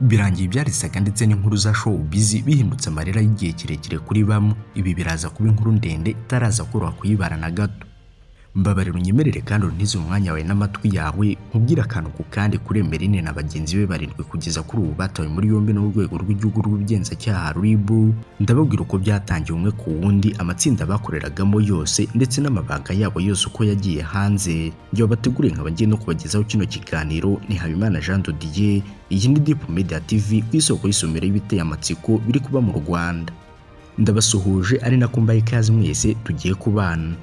birangiye ibyarisaga ndetse n'inkuru za showbiz bihindutse amarira y'igihe kirekire kuri bamwe. Ibi biraza kuba inkuru ndende itaraza koroha kuyibara na gato. Mbabarira unyemerere kandi untize umwanya wawe n'amatwi yawe nkubwira akantu ku kandi kuri Emeline na bagenzi be barindwi kugeza kuri ubu batawe muri yombi n'urwego rw'igihugu rw'ubugenzacyaha RIB. Ndababwira uko byatangiye umwe ku wundi, amatsinda bakoreragamo yose ndetse n'amabanga yabo yose uko yagiye hanze. Njye bateguriye nkaba ngiye no kubagezaho kino kiganiro. Ni Habimana Jean de Dieu. Iyi ni Deep Media TV, ku isoko y'isomero y'ibiteye amatsiko biri kuba mu Rwanda. Ndabasuhuje ari nako mbaye ikaze mwese tugiye kubana.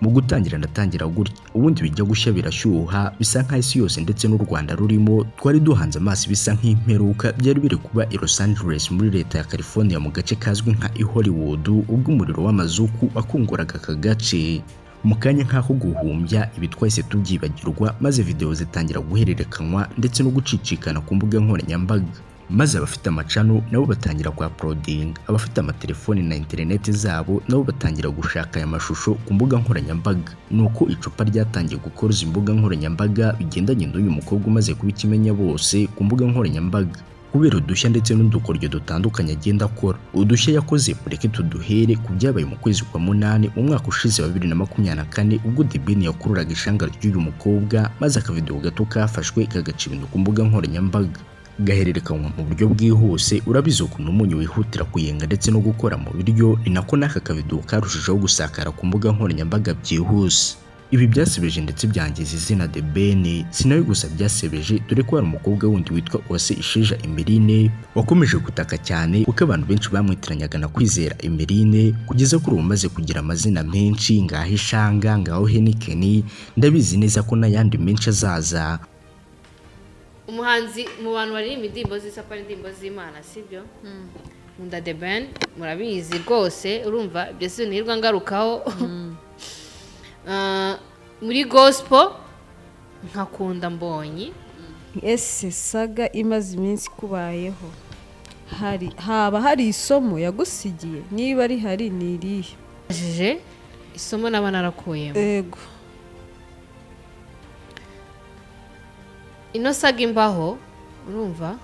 Mu gutangira ndatangira gutya, ubundi bijya gushya birashyuha, bisa nka isi yose ndetse n'u Rwanda rurimo twari duhanze amaso bisa nk'imperuka byari biri kuba i Los Angeles muri leta ya California mu gace kazwi nka Hollywood, ubwo umuriro w'amazuku wakunguraga aka gace. Mu kanya nk'aho guhumbya ibi twahise tubyibagirwa, maze video zitangira guhererekanywa ndetse no gucicikana ku mbuga nkoranyambaga. Maze abafite amacano nabo batangira kwa uploading, abafite amatelefoni na internet zabo nabo batangira gushaka aya mashusho ku mbuga nkoranyambaga. Nuko icupa ryatangiye gukora izi mbuga nkoranyambaga bigendanye n'uyu mukobwa umaze kuba ikimenya bose ku mbuga nkoranyambaga, kubera udushya ndetse n'udukoryo dutandukanye agenda akora. Udushya yakoze mureke tuduhere ku byabaye mu kwezi kwa munani mu mwaka ushize wa 2024, ubwo The Ben yakururaga ishanga ry'uyu mukobwa, maze akavideo gato kafashwe kagaca ibintu ku mbuga nkoranyambaga gahererekanywa mu buryo bwihuse. Urabizi ukuntu umunyu wihutira kuyenga ndetse no gukora mu biryo, ni nako n'aka kavideo karushijeho gusakara ku mbuga nkoranyambaga byihuse. Ibi byasebeje ndetse byangiza izina The Ben. Sinawe gusa byasebeje, dore ko hari umukobwa wundi witwa Uwase Isheja Emeline wakomeje gutaka cyane kuko abantu benshi bamwitiranyaga na Kwizera Emeline, kugeza kuri ubu maze kugira amazina menshi, ngaho Ishanga, ngaho Heniken, ndabizi neza ko n'ayandi menshi azaza. Umuhanzi mu bantu baririmba indirimbo z'isapa n'indirimbo z'Imana, sibyo? Nkunda The Ben, murabizi rwose, urumva ibyo sinirwa ngarukaho. Muri gospel nkakunda Mbonyi. Ese saga imaze iminsi kubayeho, haba hari isomo yagusigiye? Niba rihari ni irihe? Ajije isomo naba narakuyemo. Ego. Ino saga imbaho, urumva?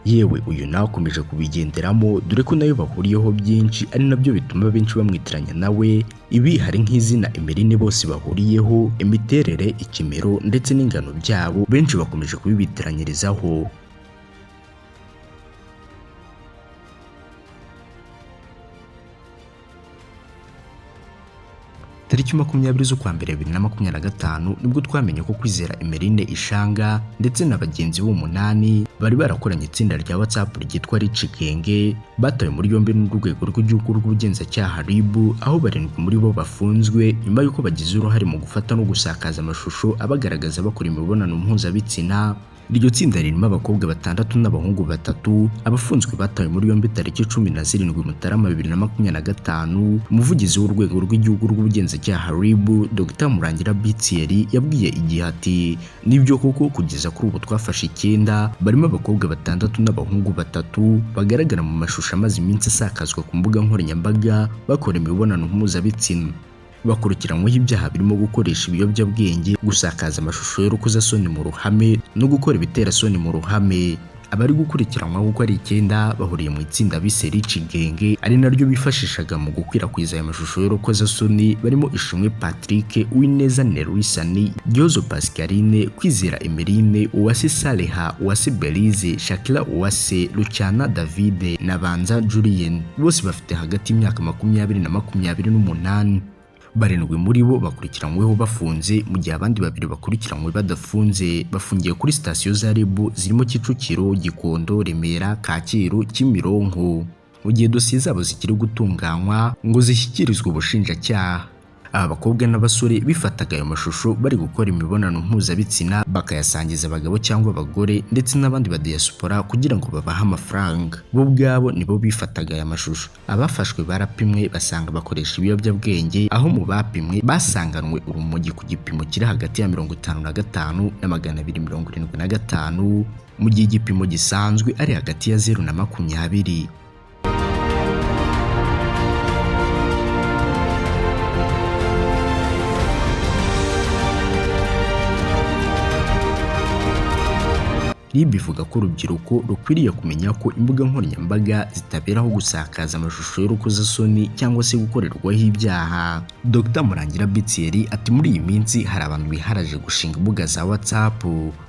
Yewe uyu nawe akomeje kubigenderamo, dore ko nayo bahuriyeho byinshi, ari nabyo bituma benshi bamwitiranya nawe. Ibi hari nk'izina Emeline bose bahuriyeho, imiterere, ikimero ndetse n'ingano byabo, benshi bakomeje kubibitiranyirizaho. Tariki 20 z'ukwa mbere 2025 nibwo twamenye ko Kwizera Emeline Ishanga ndetse na bagenzi b'umunani bari barakoranye itsinda rya WhatsApp ryitwa Rich Genge, batawe muri yombi n'urwego rw'igihugu rw'ubugenzacyaha RIB, aho barindwi muri bo bafunzwe nyuma y'uko bagize uruhare mu gufata no gusakaza amashusho abagaragaza bakora imibonano mpuzabitsina. Iryo tsinda ririmo abakobwa 6 n'abahungu 3. Abafunzwe batawe muri yombi tariki 17 Mutarama 2025. Umuvugizi w'urwego rw'igihugu rw'ubugenzacyaha RIB, Dr Murangira Bitieri, yabwiye igihe ati nibyo koko kugeza kuri ubu twafashe 9, barimo abakobwa 6 n'abahungu 3 bagaragara mu mashusho amaze iminsi asakazwa ku mbuga nkoranyambaga bakora imibonano mpuzabitsina. Bakurikiranyweho ibyaha birimo gukoresha ibiyobyabwenge, gusakaza amashusho y'urukozasoni mu ruhame no gukora ibiterasoni mu ruhame. Abari gukurikiranwa uko ari 9 bahuriye mu itsinda bise Rich Genge, ari naryo bifashishaga mu gukwirakwiza aya mashusho y'urukozasoni, barimo Ishimwe Patrick, Uwineza Neruisani, Gyozo Pascaline, Kwizera Emeline, Uwase Saleha, Uwase Belize, Shakira Uwase, Luciana David na Banza Julien, bose bafite hagati y'imyaka 20 na 28. Barindwi muri bo bakurikiranyweho bafunze, mu gihe abandi 2 bakurikiranywe badafunze. Bafungiye kuri sitasiyo za RIB zirimo Kicukiro, Gikondo, Remera, Kacyiru, Kimironko, mu gihe dosiye zabo zikiri gutunganywa ngo zishyikirizwe ubushinjacyaha. aba bakobwa n'abasore bifataga ayo mashusho bari gukora imibonano mpuzabitsina bakayasangiza abagabo cyangwa abagore ndetse n'abandi ba diaspora kugira ngo babahe amafaranga. Bo ubwabo nibo bifataga aya mashusho. Abafashwe barapimwe basanga bakoresha ibiyobyabwenge, aho mu bapimwe basanganwe urumogi ku gipimo kiri hagati ya 55 na 275, mu gihe igipimo gisanzwe ari hagati ya 0 na 20. RIB ivuga ko urubyiruko rukwiriye kumenya ko imbuga nkoranyambaga zitaberaho gusakaza amashusho y'urukozasoni cyangwa se gukorerwaho ibyaha. Dr Murangira Bitseri ati muri iyi minsi hari abantu biharaje gushinga imbuga za WhatsApp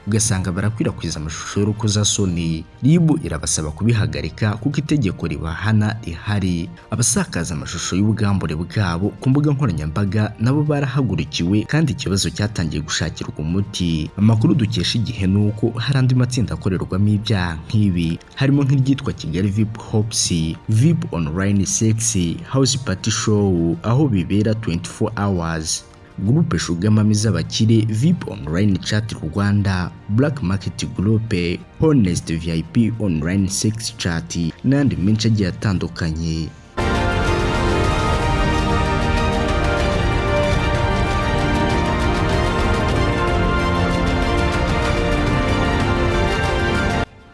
ugasanga barakwirakwiza amashusho y'urukozasoni. RIB irabasaba kubihagarika kuko itegeko ribahana rihari. Abasakaza amashusho y'ubwambure bwabo ku mbuga nkoranyambaga nabo barahagurukiwe kandi ikibazo cyatangiye gushakirwa umuti. Amakuru dukesha Igihe nuko hari andi matsinda akorerwamo ibyaha nk'ibi harimo nk'iryitwa Kigali VIP Hops, VIP Online Sex House Party Show aho bibera 24 hours, Groupe Sugar Mami z'abakire, VIP Online Chat Rwanda, Black Market Group, Honest VIP Online Sex Chat n'andi menshi agiye atandukanye.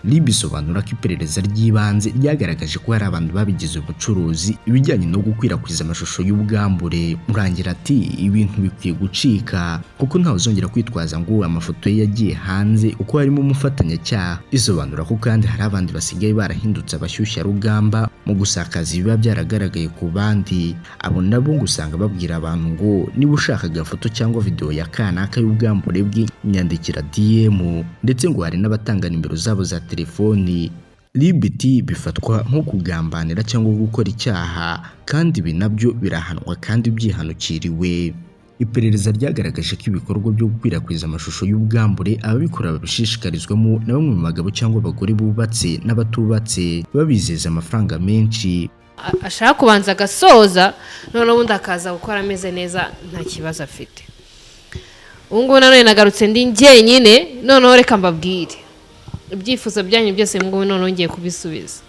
RIB isobanura ko iperereza ry'ibanze ryagaragaje ko hari abantu babigize ubucuruzi ibijyanye no gukwirakwiza amashusho y'ubwambure. Murangira ati ibintu bikwiye gucika kuko ntawe uzongera kwitwaza ngo amafoto ye yagiye hanze uko harimo umufatanyacyaha. Isobanura ko kandi hari abandi basigaye barahindutse abashyushya rugamba mu gusakaza ibiba byaragaragaye ku bandi. Abo nabo ngo usanga babwira abantu ngo niba ushaka agafoto cyangwa video ya kanaka y'ubwambure bwe nyandikira DM, ndetse ngo hari n'abatanga nimero zabo za telefoni. RIB bifatwa nko kugambanira cyangwa gukora icyaha kandi ibi nabyo birahanwa kandi byihanukiriwe. Iperereza ryagaragaje ko ibikorwa byo gukwirakwiza amashusho y'ubwambure ababikora babishishikarizwamo na bamwe mu bagabo cyangwa abagore bubatse n'abatubatse babizeza amafaranga menshi. Ashaka kubanza agasoza none ubundi akaza gukora ameze neza nta kibazo afite. Ubu ngubu nanone nagarutse ndi njyenyine, noneho reka mbabwire ibyifuzo byanyu byose ngo none ngiye kubisubiza.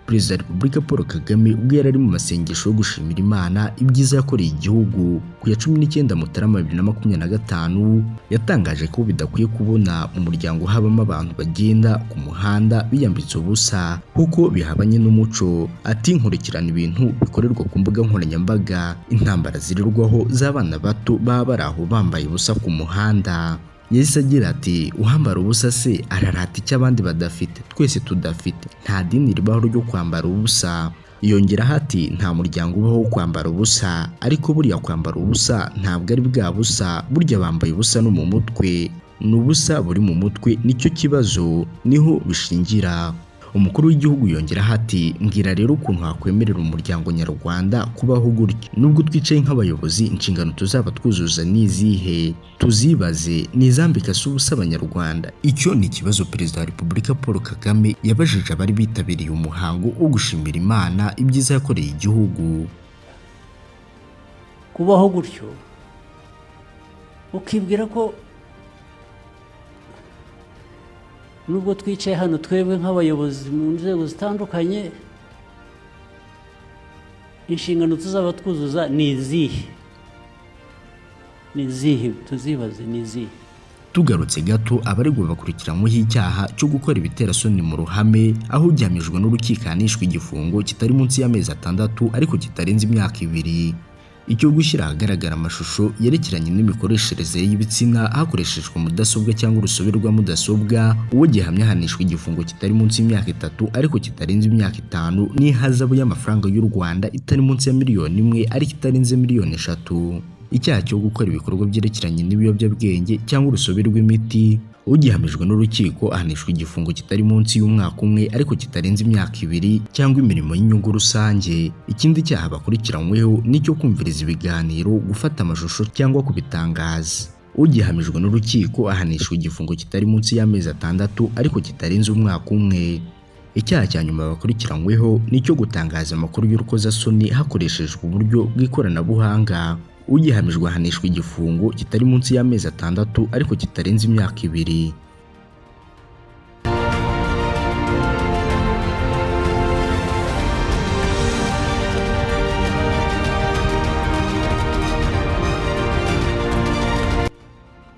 Perezida wa Repubulika Paul Kagame ubwo yari ari mu masengesho yo gushimira Imana ibyiza yakoreye igihugu ku ya 19 Mutarama 2025 yatangaje ko bidakwiye kubona mu muryango habamo abantu bagenda ku muhanda biyambitse ubusa kuko bihabanye n'umuco. Ati nkurikirana ibintu bikorerwa ku mbuga nkoranyambaga, intambara zirirwaho z'abana bato baba bari aho bambaye ubusa ku muhanda. Yahise agira ati uhambara ubusa se ararata icyo abandi badafite, twese tudafite. Nta dini ribaho ryo kwambara ubusa. Yongeraho ati nta muryango ubaho wo kwambara ubusa, ariko buriya kwambara ubusa ntabwo ari bwa busa, burya bambaye ubusa no mu mutwe. N'ubusa buri mu mutwe nicyo kibazo, niho bishingira. Umukuru w'igihugu yongeraho ati mbwira rero ukuntu hakwemerera umuryango nyarwanda kubaho gutyo. Nubwo twicaye nk'abayobozi inshingano tuzaba twuzuza n'izihe, tuzibaze nizambika se ubusa abanyarwanda. Icyo ni ikibazo Perezida wa Repubulika Paul Kagame yabajije abari bitabiriye umuhango wo gushimira Imana ibyiza yakoreye igihugu. Kubaho gutyo ukibwira ko nubwo twicaye hano twebwe nk'abayobozi mu nzego zitandukanye inshingano tuzaba twuzuza ni izihe, tuzibaze ni izihe. Tugarutse gato abaregwa bakurikiranyweho icyaha cyo gukora ibiterasoni mu ruhame, aho ujyamijwe n'urukiko ahanishwa igifungo kitari munsi y'amezi 6 ariko kitarenze imyaka 2. Icyo gushyira ahagaragara amashusho yerekeranye n'imikoreshereze y'ibitsina hakoreshejwe mudasobwa cyangwa urusobe rwa mudasobwa, uwo gihamya ahanishwa igifungo kitari munsi y'imyaka 3 ariko kitarenze imyaka 5 n'ihazabu y'amafaranga y'u Rwanda itari munsi ya miliyoni 1 ariko itarenze miliyoni 3. Icyaha cyo gukora ibikorwa byerekeranye n'ibiyobyabwenge cyangwa urusobe rw'imiti, ugihamijwe n'urukiko ahanishwa igifungo kitari munsi y'umwaka 1 ariko kitarenze imyaka 2 cyangwa imirimo y'inyungu rusange. Ikindi cyaha bakurikiranyweho nicyo kumviriza ibiganiro, gufata amashusho cyangwa kubitangaza. Ugihamijwe n'urukiko ahanishwa igifungo kitari munsi y'amezi 6 ariko kitarenze umwaka 1. Icyaha cya nyuma bakurikiranyweho ni icyo gutangaza amakuru y'urukozasoni hakoreshejwe uburyo bw'ikoranabuhanga. Ugihamijwe ahanishwa igifungo kitari munsi y'amezi 6 ariko kitarenze imyaka 2.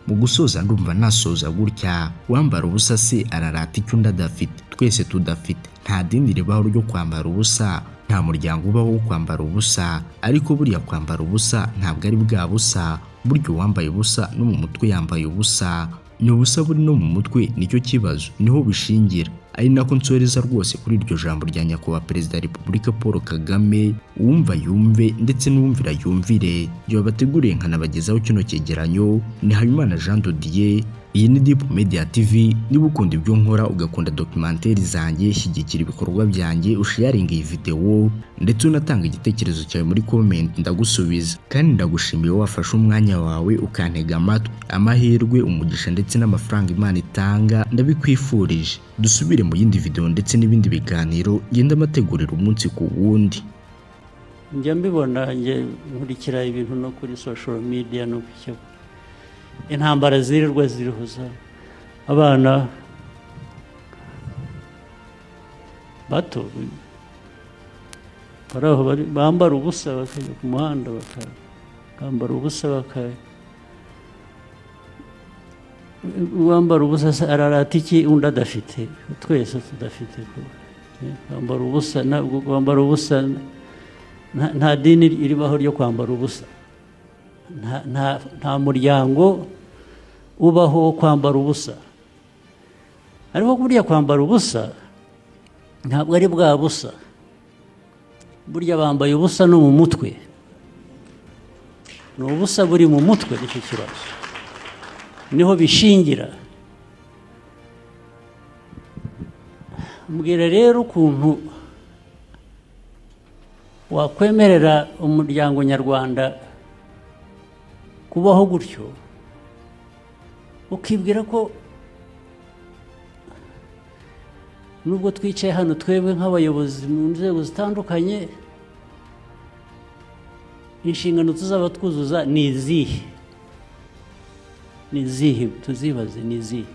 Mu gusoza ndumva nasoza gutya, wambara ubusa se ararata icyo undi adafite, twese tudafite. Nta dini ribaho ryo kwambara ubusa, nta muryango ubaho wo kwambara ubusa, ariko buriya kwambara ubusa ntabwo ari bwa busa. Burya uwambaye ubusa no mu mutwe yambaye ubusa. Ni ubusa buri no mu mutwe, nicyo kibazo, niho bishingira. Ari nako nsoreza rwose kuri iryo jambo rya nyakubahwa Perezida wa Repubulika Paul Kagame, uwumva yumve ndetse n'uwumvira yumvire. Iyo bateguriye nkanabagezaho kino cyegeranyo ni Habimana Jean de Dieu. Iyi ni Deep Media TV. Niba ukunda ibyo nkora ugakunda documentaire zanjye, shyigikira ibikorwa byanjye, usharinga iyi video ndetse unatanga igitekerezo cyawe muri comment, ndagusubiza. Kandi ndagushimiye wafashe umwanya wawe ukantega amatwi. Amahirwe, umugisha ndetse n'amafaranga Imana itanga ndabikwifurije. Dusubire mu yindi video ndetse n'ibindi biganiro ngenda amategurira umunsi ku wundi. njya mbibona, njye nkurikira ibintu no kuri social media no kucyo intambara zirirwa zirihuza abana bato baraho bambara ubusa bakajya ku muhanda bakambara ubusa wambara ubusa ararata iki undi adafite, twese tudafite. Kwambara ubusa nta dini iribaho ryo kwambara ubusa, nta muryango ubaho wo kwambara ubusa. Ariko burya kwambara ubusa ntabwo ari bwa busa. Burya bambaye ubusa no mu mutwe, ni ubusa buri mu mutwe. Nicyo kibazo, niho bishingira. Mbwira rero ukuntu wakwemerera umuryango nyarwanda kubaho gutyo, ukibwira ko nubwo twicaye hano twebwe nk'abayobozi mu nzego zitandukanye, inshingano tuzaba twuzuza ni izihe? Tuzibaze ni izihe?